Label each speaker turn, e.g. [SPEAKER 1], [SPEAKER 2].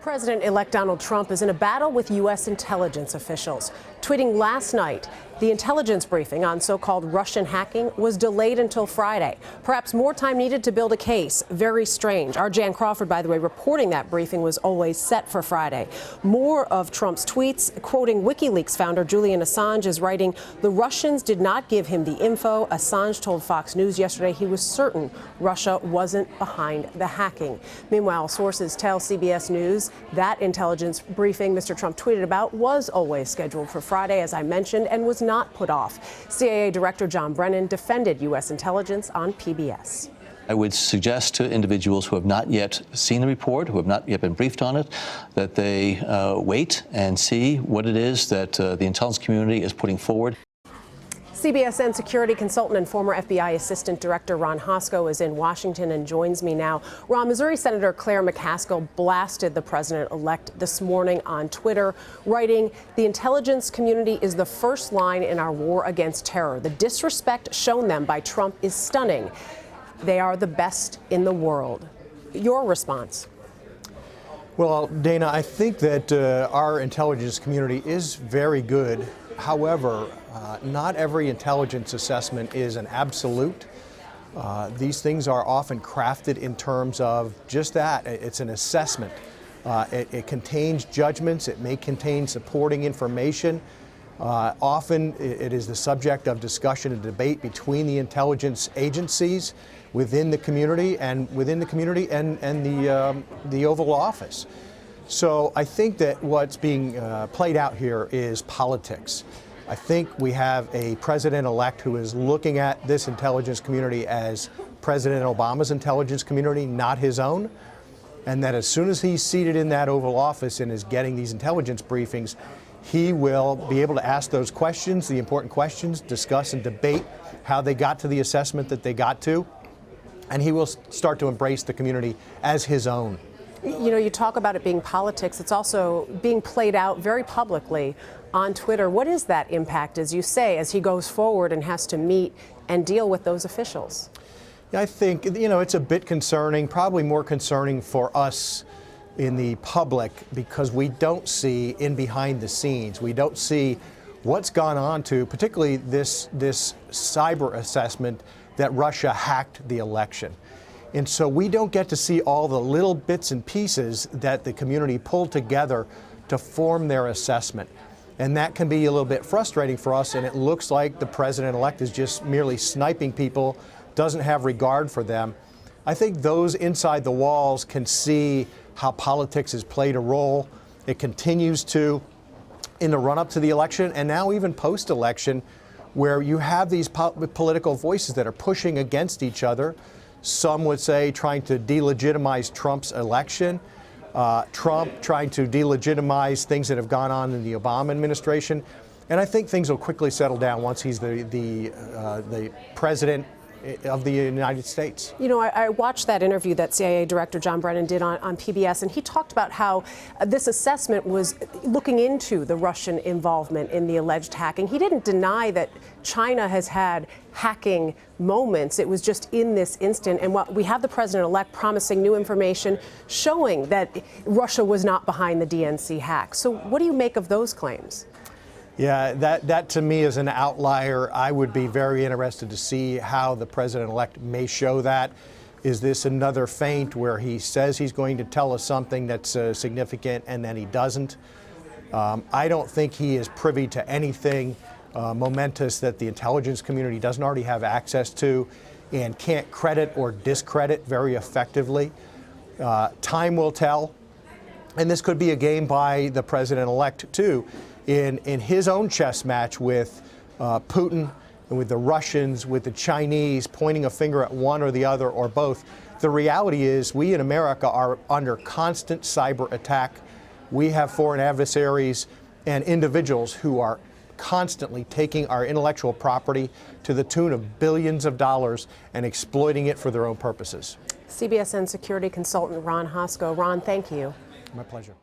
[SPEAKER 1] President-elect Donald Trump is in a battle with U.S. intelligence officials. Tweeting last night, the intelligence briefing on so-called Russian hacking was delayed until Friday. Perhaps more time needed to build a case. Very strange. Our Jan Crawford, by the way, reporting that briefing was always set for Friday. More of Trump's tweets, quoting WikiLeaks founder Julian Assange, is writing, "The Russians did not give him the info." Assange told Fox News yesterday he was certain Russia wasn't behind the hacking. Meanwhile, sources tell CBS News that intelligence briefing Mr. Trump tweeted about was always scheduled for Friday, as I mentioned, and was not put off. CIA Director John Brennan defended U.S. intelligence on PBS.
[SPEAKER 2] I would suggest to individuals who have not yet seen the report, who have not yet been briefed on it, that they wait and see what it is that the intelligence community is putting forward.
[SPEAKER 1] CBSN security consultant and former FBI Assistant Director Ron Hosko is in Washington and joins me now. Ron, Missouri Senator Claire McCaskill blasted the president-elect this morning on Twitter, writing, "The intelligence community is the first line in our war against terror. The disrespect shown them by Trump is stunning. They are the best in the world." Your response?
[SPEAKER 3] Well, Dana, I think that our intelligence community is very good. However, not every intelligence assessment is an absolute. These things are often crafted in terms of just that. It's an assessment. It contains judgments. It may contain supporting information. Often it is the subject of discussion and debate between the intelligence agencies within the community and the Oval Office. So I think that what's being played out here is politics. I think we have a president-elect who is looking at this intelligence community as President Obama's intelligence community, not his own, and that as soon as he's seated in that Oval Office and is getting these intelligence briefings, he will be able to ask those questions, the important questions, discuss and debate how they got to the assessment that they got to, and he will start to embrace the community as his own.
[SPEAKER 1] You know, you talk about it being politics. It's also being played out very publicly on Twitter. What is that impact, as you say, as he goes forward and has to meet and deal with those officials?
[SPEAKER 3] Yeah, I think, it's a bit concerning, probably more concerning for us in the public, because we don't see in behind the scenes. We don't see what's gone on to, particularly this cyber assessment that Russia hacked the election. And so we don't get to see all the little bits and pieces that the community pulled together to form their assessment. And that can be a little bit frustrating for us, and it looks like the president-elect is just merely sniping people, doesn't have regard for them. I think those inside the walls can see how politics has played a role. It continues to in the run-up to the election, and now even post-election, where you have these political voices that are pushing against each other. Some would say trying to delegitimize Trump's election, Trump trying to delegitimize things that have gone on in the Obama administration. And I think things will quickly settle down once he's the president of the United States.
[SPEAKER 1] You know, I watched that interview that CIA Director John Brennan did on PBS, and he talked about how this assessment was looking into the Russian involvement in the alleged hacking. He didn't deny that China has had hacking moments. It was just in this instant, and what we have the president-elect promising new information showing that Russia was not behind the DNC hack. So what do you make of those claims?
[SPEAKER 3] Yeah, that to me is an outlier. I would be very interested to see how the president-elect may show that. Is this another feint where he says he's going to tell us something that's significant and then he doesn't? I don't think he is privy to anything momentous that the intelligence community doesn't already have access to and can't credit or discredit very effectively. Time will tell, and this could be a game by the president-elect too, in his own chess match with Putin and with the Russians, with the Chinese, pointing a finger at one or the other or both. The reality is we in America are under constant cyber attack. We have foreign adversaries and individuals who are constantly taking our intellectual property to the tune of billions of dollars and exploiting it for their own purposes.
[SPEAKER 1] CBSN security consultant Ron Hosko. Ron, thank you.
[SPEAKER 3] My pleasure.